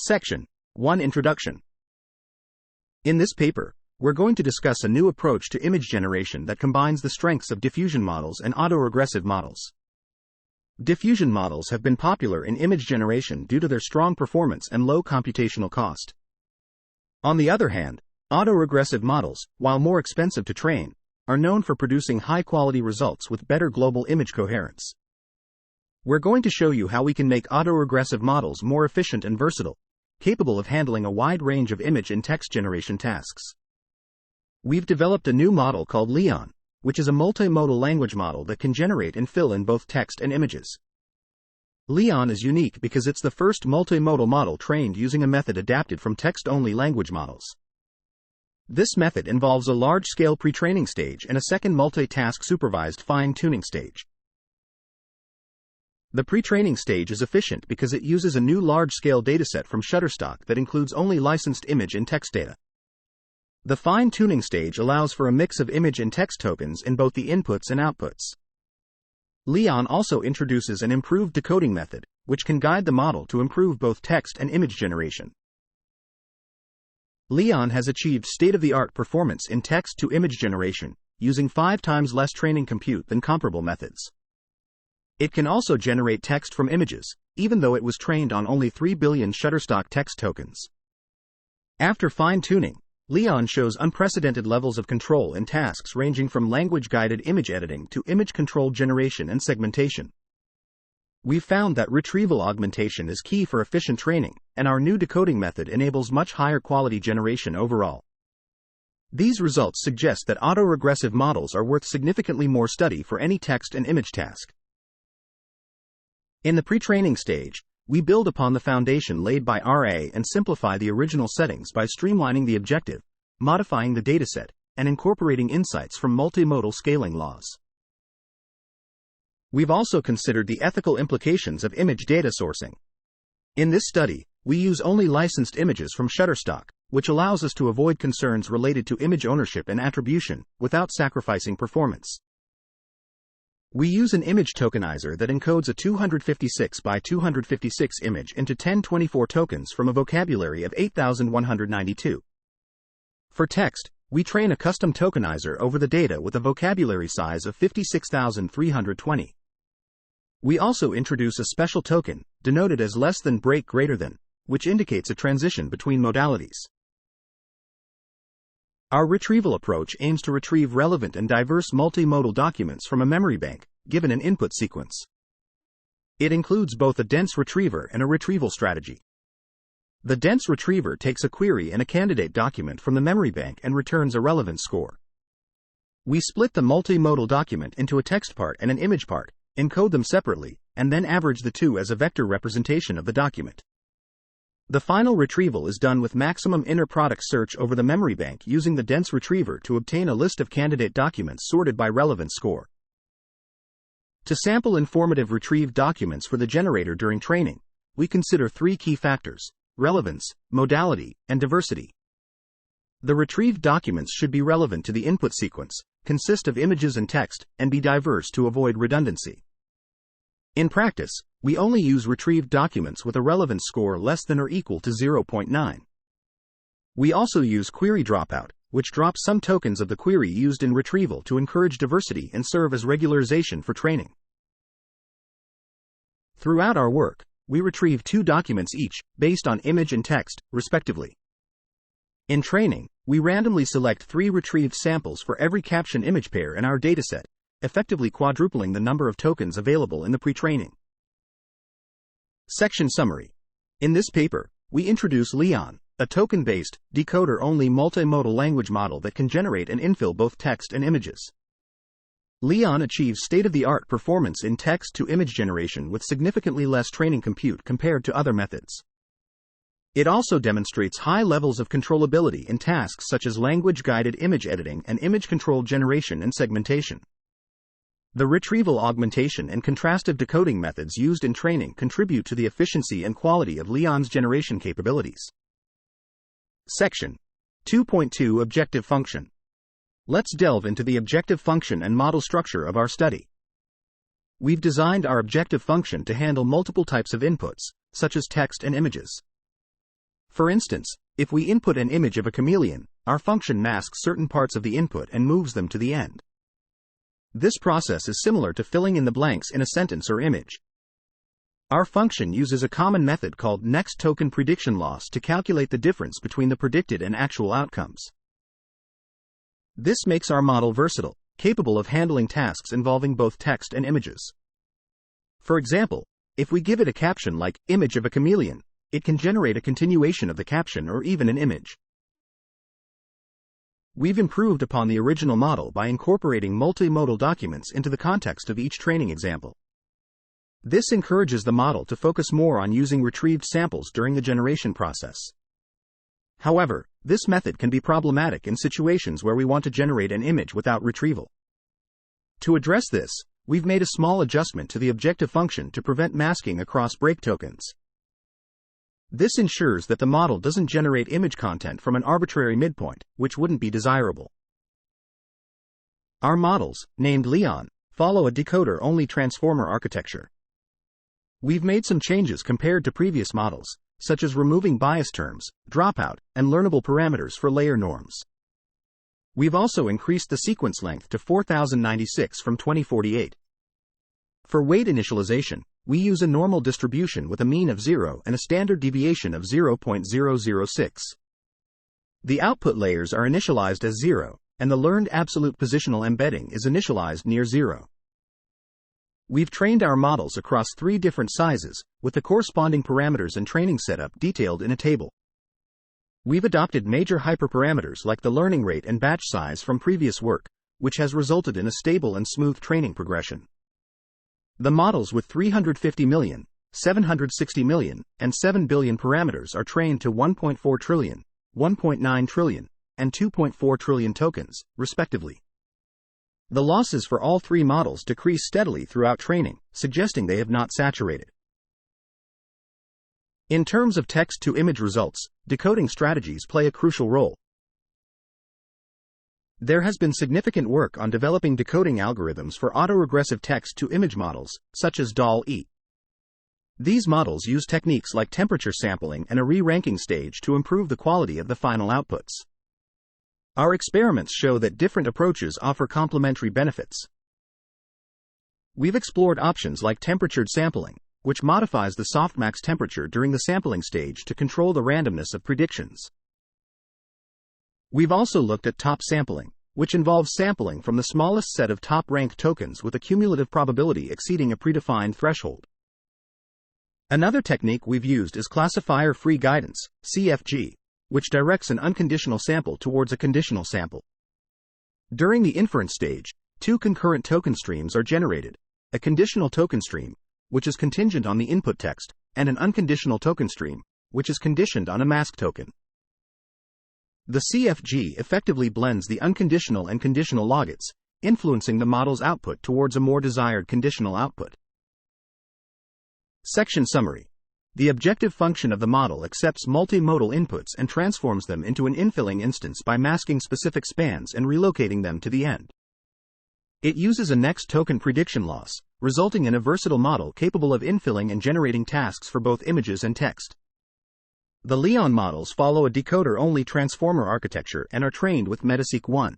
Section 1 Introduction. In this paper, we're going to discuss a new approach to image generation that combines the strengths of diffusion models and autoregressive models. Diffusion models have been popular in image generation due to their strong performance and low computational cost. On the other hand, autoregressive models, while more expensive to train, are known for producing high-quality results with better global image coherence. We're going to show you how we can make autoregressive models more efficient and versatile, capable of handling a wide range of image and text generation tasks. We've developed a new model called Leon, which is a multimodal language model that can generate and fill in both text and images. Leon is unique because it's the first multimodal model trained using a method adapted from text-only language models. This method involves a large-scale pre-training stage and a second multitask supervised fine-tuning stage. The pre-training stage is efficient because it uses a new large-scale dataset from Shutterstock that includes only licensed image and text data. The fine-tuning stage allows for a mix of image and text tokens in both the inputs and outputs. Leon also introduces an improved decoding method, which can guide the model to improve both text and image generation. Leon has achieved state-of-the-art performance in text-to-image generation, using 5 times less training compute than comparable methods. It can also generate text from images, even though it was trained on only 3 billion Shutterstock text tokens. After fine-tuning, Leon shows unprecedented levels of control in tasks ranging from language-guided image editing to image-controlled generation and segmentation. We've found that retrieval augmentation is key for efficient training, and our new decoding method enables much higher quality generation overall. These results suggest that autoregressive models are worth significantly more study for any text and image task. In the pre-training stage, we build upon the foundation laid by RA and simplify the original settings by streamlining the objective, modifying the dataset, and incorporating insights from multimodal scaling laws. We've also considered the ethical implications of image data sourcing. In this study, we use only licensed images from Shutterstock, which allows us to avoid concerns related to image ownership and attribution, without sacrificing performance. We use an image tokenizer that encodes a 256 by 256 image into 1024 tokens from a vocabulary of 8,192. For text, we train a custom tokenizer over the data with a vocabulary size of 56,320. We also introduce a special token, denoted as less than break greater than, which indicates a transition between modalities. Our retrieval approach aims to retrieve relevant and diverse multimodal documents from a memory bank, given an input sequence. It includes both a dense retriever and a retrieval strategy. The dense retriever takes a query and a candidate document from the memory bank and returns a relevance score. We split the multimodal document into a text part and an image part, encode them separately, and then average the two as a vector representation of the document. The final retrieval is done with maximum inner product search over the memory bank using the dense retriever to obtain a list of candidate documents sorted by relevance score. To sample informative retrieved documents for the generator during training, we consider 3 key factors: relevance, modality, and diversity. The retrieved documents should be relevant to the input sequence, consist of images and text, and be diverse to avoid redundancy. In practice, we only use retrieved documents with a relevance score less than or equal to 0.9. We also use query dropout, which drops some tokens of the query used in retrieval to encourage diversity and serve as regularization for training. Throughout our work, we retrieve 2 documents each, based on image and text, respectively. In training, we randomly select 3 retrieved samples for every caption-image pair in our dataset, effectively quadrupling the number of tokens available in the pre-training. Section Summary. In this paper, we introduce Leon, a token-based, decoder-only multimodal language model that can generate and infill both text and images. Leon achieves state-of-the-art performance in text-to-image generation with significantly less training compute compared to other methods. It also demonstrates high levels of controllability in tasks such as language-guided image editing and image-controlled generation and segmentation. The retrieval augmentation and contrastive decoding methods used in training contribute to the efficiency and quality of Leon's generation capabilities. Section 2.2 Objective Function. Let's delve into the objective function and model structure of our study. We've designed our objective function to handle multiple types of inputs, such as text and images. For instance, if we input an image of a chameleon, our function masks certain parts of the input and moves them to the end. This process is similar to filling in the blanks in a sentence or image. Our function uses a common method called next token prediction loss to calculate the difference between the predicted and actual outcomes. This makes our model versatile, capable of handling tasks involving both text and images. For example, if we give it a caption like image of a chameleon, it can generate a continuation of the caption or even an image. We've improved upon the original model by incorporating multimodal documents into the context of each training example. This encourages the model to focus more on using retrieved samples during the generation process. However, this method can be problematic in situations where we want to generate an image without retrieval. To address this, we've made a small adjustment to the objective function to prevent masking across break tokens. This ensures that the model doesn't generate image content from an arbitrary midpoint, which wouldn't be desirable. Our models, named Leon, follow a decoder-only transformer architecture. We've made some changes compared to previous models, such as removing bias terms, dropout, and learnable parameters for layer norms. We've also increased the sequence length to 4096 from 2048. For weight initialization, we use a normal distribution with a mean of 0 and a standard deviation of 0.006. The output layers are initialized as 0, and the learned absolute positional embedding is initialized near 0. We've trained our models across 3 different sizes, with the corresponding parameters and training setup detailed in a table. We've adopted major hyperparameters like the learning rate and batch size from previous work, which has resulted in a stable and smooth training progression. The models with 350 million, 760 million, and 7 billion parameters are trained to 1.4 trillion, 1.9 trillion, and 2.4 trillion tokens, respectively. The losses for all 3 models decrease steadily throughout training, suggesting they have not saturated. In terms of text-to-image results, decoding strategies play a crucial role. There has been significant work on developing decoding algorithms for autoregressive text-to-image models, such as DAL-E. These models use techniques like temperature sampling and a re-ranking stage to improve the quality of the final outputs. Our experiments show that different approaches offer complementary benefits. We've explored options like temperatured sampling, which modifies the softmax temperature during the sampling stage to control the randomness of predictions. We've also looked at top sampling, which involves sampling from the smallest set of top-ranked tokens with a cumulative probability exceeding a predefined threshold. Another technique we've used is classifier-free guidance, CFG, which directs an unconditional sample towards a conditional sample. During the inference stage, 2 concurrent token streams are generated: a conditional token stream, which is contingent on the input text, and an unconditional token stream, which is conditioned on a mask token. The CFG effectively blends the unconditional and conditional logits, influencing the model's output towards a more desired conditional output. Section summary. The objective function of the model accepts multimodal inputs and transforms them into an infilling instance by masking specific spans and relocating them to the end. It uses a next token prediction loss, resulting in a versatile model capable of infilling and generating tasks for both images and text. The Leon models follow a decoder-only transformer architecture and are trained with MetaSeq 1.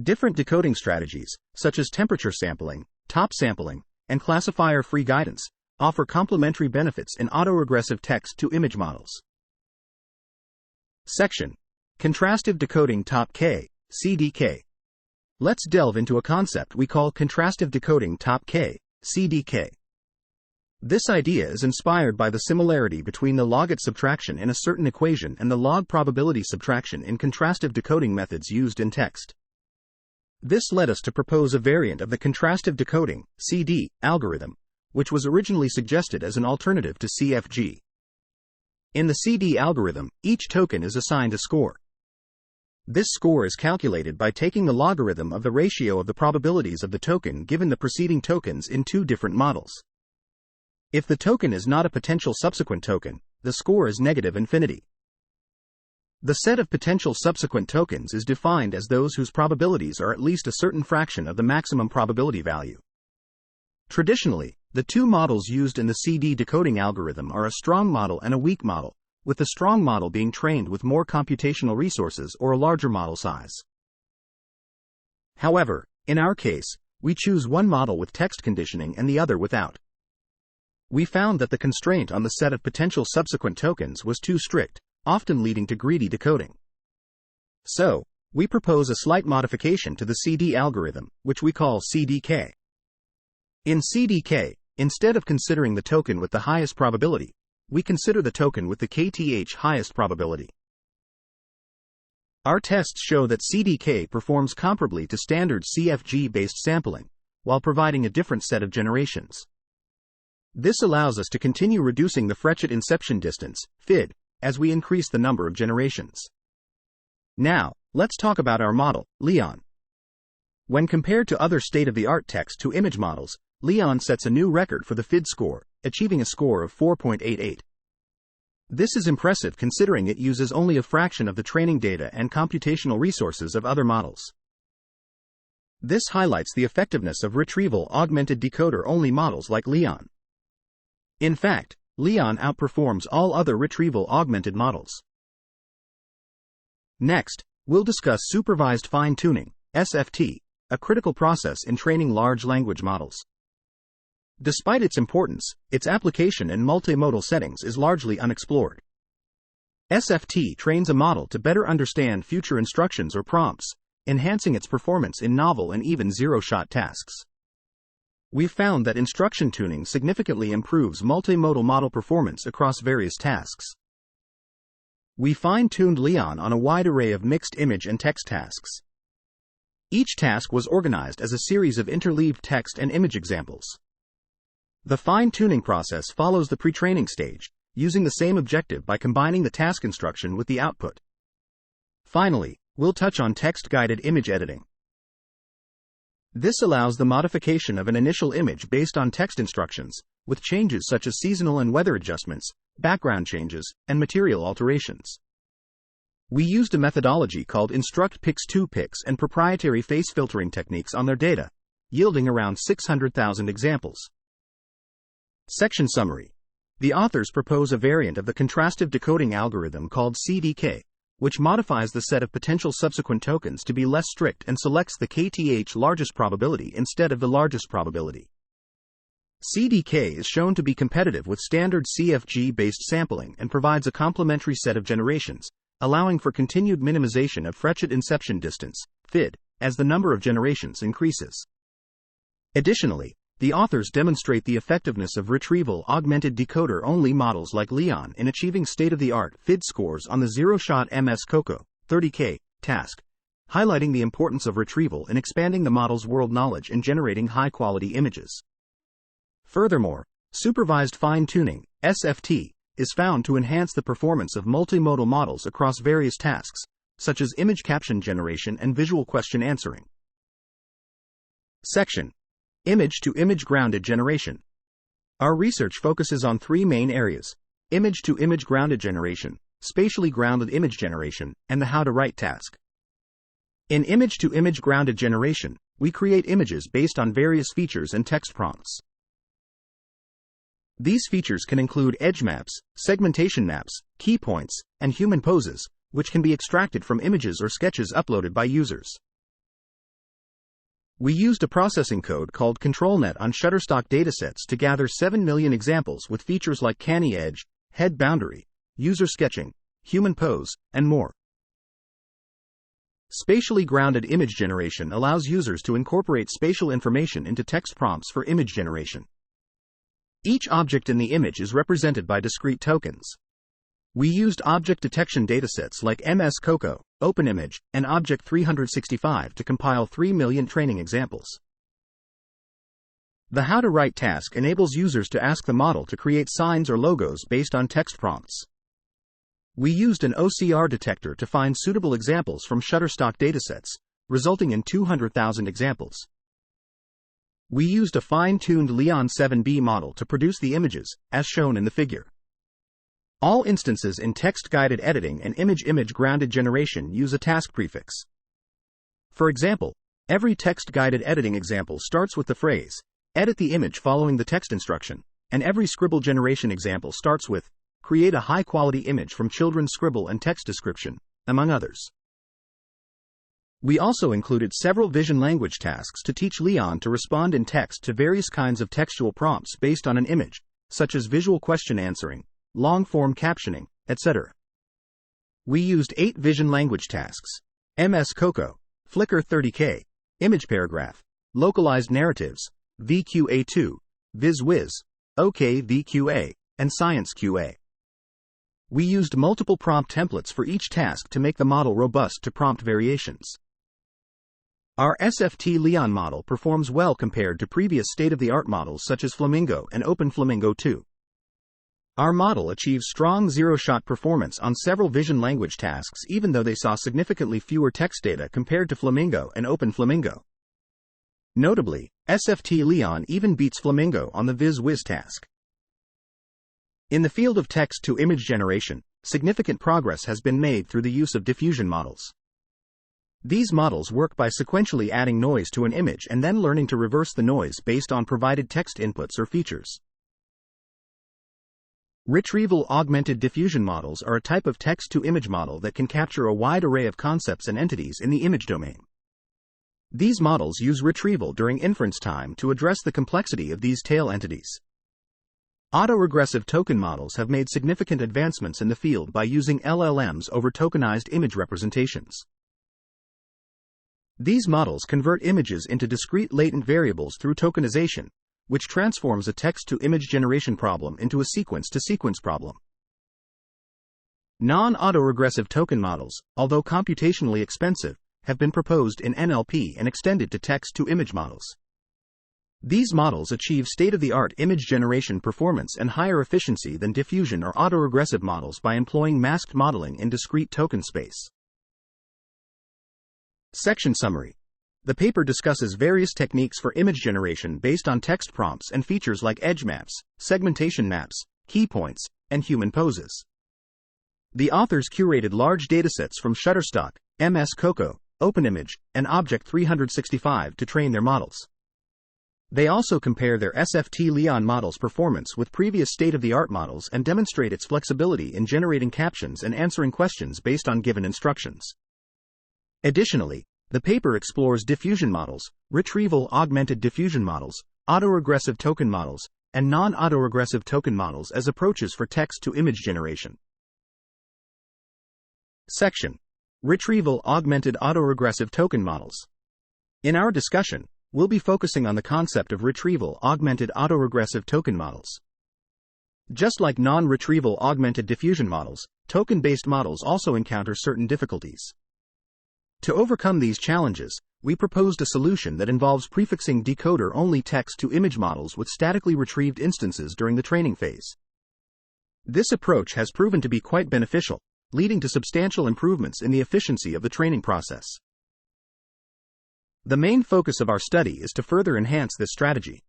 Different decoding strategies, such as temperature sampling, top sampling, and classifier-free guidance, offer complementary benefits in autoregressive text-to-image models. Section. Contrastive Decoding Top K, CDK. Let's delve into a concept we call contrastive decoding top K, CDK. This idea is inspired by the similarity between the logit subtraction in a certain equation and the log probability subtraction in contrastive decoding methods used in text. This led us to propose a variant of the contrastive decoding, CD, algorithm, which was originally suggested as an alternative to CFG. In the CD algorithm, each token is assigned a score. This score is calculated by taking the logarithm of the ratio of the probabilities of the token given the preceding tokens in 2 different models. If the token is not a potential subsequent token, the score is negative infinity. The set of potential subsequent tokens is defined as those whose probabilities are at least a certain fraction of the maximum probability value. Traditionally, the 2 models used in the CD decoding algorithm are a strong model and a weak model, with the strong model being trained with more computational resources or a larger model size. However, in our case, we choose one model with text conditioning and the other without. We found that the constraint on the set of potential subsequent tokens was too strict, often leading to greedy decoding. So, we propose a slight modification to the CD algorithm, which we call CDK. In CDK, instead of considering the token with the highest probability, we consider the token with the KTH highest probability. Our tests show that CDK performs comparably to standard CFG-based sampling, while providing a different set of generations. This allows us to continue reducing the Frechet inception distance, FID, as we increase the number of generations. Now, let's talk about our model, Leon. When compared to other state-of-the-art text-to-image models, Leon sets a new record for the FID score, achieving a score of 4.88. This is impressive considering it uses only a fraction of the training data and computational resources of other models. This highlights the effectiveness of retrieval-augmented decoder-only models like Leon. In fact, Leon outperforms all other retrieval-augmented models. Next, we'll discuss supervised fine-tuning, SFT, a critical process in training large language models. Despite its importance, its application in multimodal settings is largely unexplored. SFT trains a model to better understand future instructions or prompts, enhancing its performance in novel and even zero-shot tasks. We've found that instruction tuning significantly improves multimodal model performance across various tasks. We fine-tuned Leon on a wide array of mixed image and text tasks. Each task was organized as a series of interleaved text and image examples. The fine-tuning process follows the pretraining stage, using the same objective by combining the task instruction with the output. Finally, we'll touch on text-guided image editing. This allows the modification of an initial image based on text instructions, with changes such as seasonal and weather adjustments, background changes, and material alterations. We used a methodology called instruct-pix2pix and proprietary face filtering techniques on their data, yielding around 600,000 examples. Section Summary. The authors propose a variant of the contrastive decoding algorithm called CDK, which modifies the set of potential subsequent tokens to be less strict and selects the KTH largest probability instead of the largest probability. CDK is shown to be competitive with standard CFG-based sampling and provides a complementary set of generations, allowing for continued minimization of Frechet inception distance, FID, as the number of generations increases. Additionally, the authors demonstrate the effectiveness of retrieval-augmented decoder-only models like Leon in achieving state-of-the-art FID scores on the zero-shot MS-COCO 30K task, highlighting the importance of retrieval in expanding the model's world knowledge and generating high-quality images. Furthermore, supervised fine-tuning, SFT, is found to enhance the performance of multimodal models across various tasks, such as image caption generation and visual question answering. Section. Image-to-image grounded generation. Our research focuses on three main areas: image-to-image grounded generation, spatially grounded image generation, and the how-to-write task. In image-to-image grounded generation, we create images based on various features and text prompts. These features can include edge maps, segmentation maps, key points, and human poses, which can be extracted from images or sketches uploaded by users. We used a processing code called ControlNet on Shutterstock datasets to gather 7 million examples with features like canny edge, head boundary, user sketching, human pose, and more. Spatially grounded image generation allows users to incorporate spatial information into text prompts for image generation. Each object in the image is represented by discrete tokens. We used object detection datasets like MS-COCO, OpenImage, and Object 365 to compile 3 million training examples. The how-to-write task enables users to ask the model to create signs or logos based on text prompts. We used an OCR detector to find suitable examples from Shutterstock datasets, resulting in 200,000 examples. We used a fine-tuned Leon 7B model to produce the images, as shown in the figure. All instances in text-guided editing and image-image grounded generation use a task prefix. For example, every text-guided editing example starts with the phrase, "edit the image following the text instruction," and every scribble generation example starts with, create a high-quality image from children's scribble and text description, among others. We also included several vision language tasks to teach Leon to respond in text to various kinds of textual prompts based on an image, such as visual question answering, long-form captioning, etc. We used 8 vision language tasks: MS Coco, Flickr 30K, Image Paragraph, Localized Narratives, VQA2, VizWiz, OKVQA, and Science QA. We used multiple prompt templates for each task to make the model robust to prompt variations. Our SFT Leon model performs well compared to previous state-of-the-art models such as Flamingo and OpenFlamingo 2. Our model achieves strong zero-shot performance on several vision language tasks even though they saw significantly fewer text data compared to Flamingo and OpenFlamingo. Notably, SFT Leon even beats Flamingo on the VizWiz task. In the field of text-to-image generation, significant progress has been made through the use of diffusion models. These models work by sequentially adding noise to an image and then learning to reverse the noise based on provided text inputs or features. Retrieval-augmented diffusion models are a type of text-to-image model that can capture a wide array of concepts and entities in the image domain. These models use retrieval during inference time to address the complexity of these tail entities. Autoregressive token models have made significant advancements in the field by using LLMs over tokenized image representations. These models convert images into discrete latent variables through tokenization, which transforms a text-to-image generation problem into a sequence-to-sequence problem. Non-autoregressive token models, although computationally expensive, have been proposed in NLP and extended to text-to-image models. These models achieve state-of-the-art image generation performance and higher efficiency than diffusion or autoregressive models by employing masked modeling in discrete token space. Section Summary. The paper discusses various techniques for image generation based on text prompts and features like edge maps, segmentation maps, key points, and human poses. The authors curated large datasets from Shutterstock, MS Coco, OpenImage, and Object 365 to train their models. They also compare their SFT Leon model's performance with previous state-of-the-art models and demonstrate its flexibility in generating captions and answering questions based on given instructions. Additionally, the paper explores diffusion models, retrieval-augmented diffusion models, autoregressive token models, and non-autoregressive token models as approaches for text-to-image generation. Section: Retrieval-augmented autoregressive token models. In our discussion, we'll be focusing on the concept of retrieval-augmented autoregressive token models. Just like non-retrieval-augmented diffusion models, token-based models also encounter certain difficulties. To overcome these challenges, we proposed a solution that involves prefixing decoder-only text-to-image models with statically retrieved instances during the training phase. This approach has proven to be quite beneficial, leading to substantial improvements in the efficiency of the training process. The main focus of our study is to further enhance this strategy.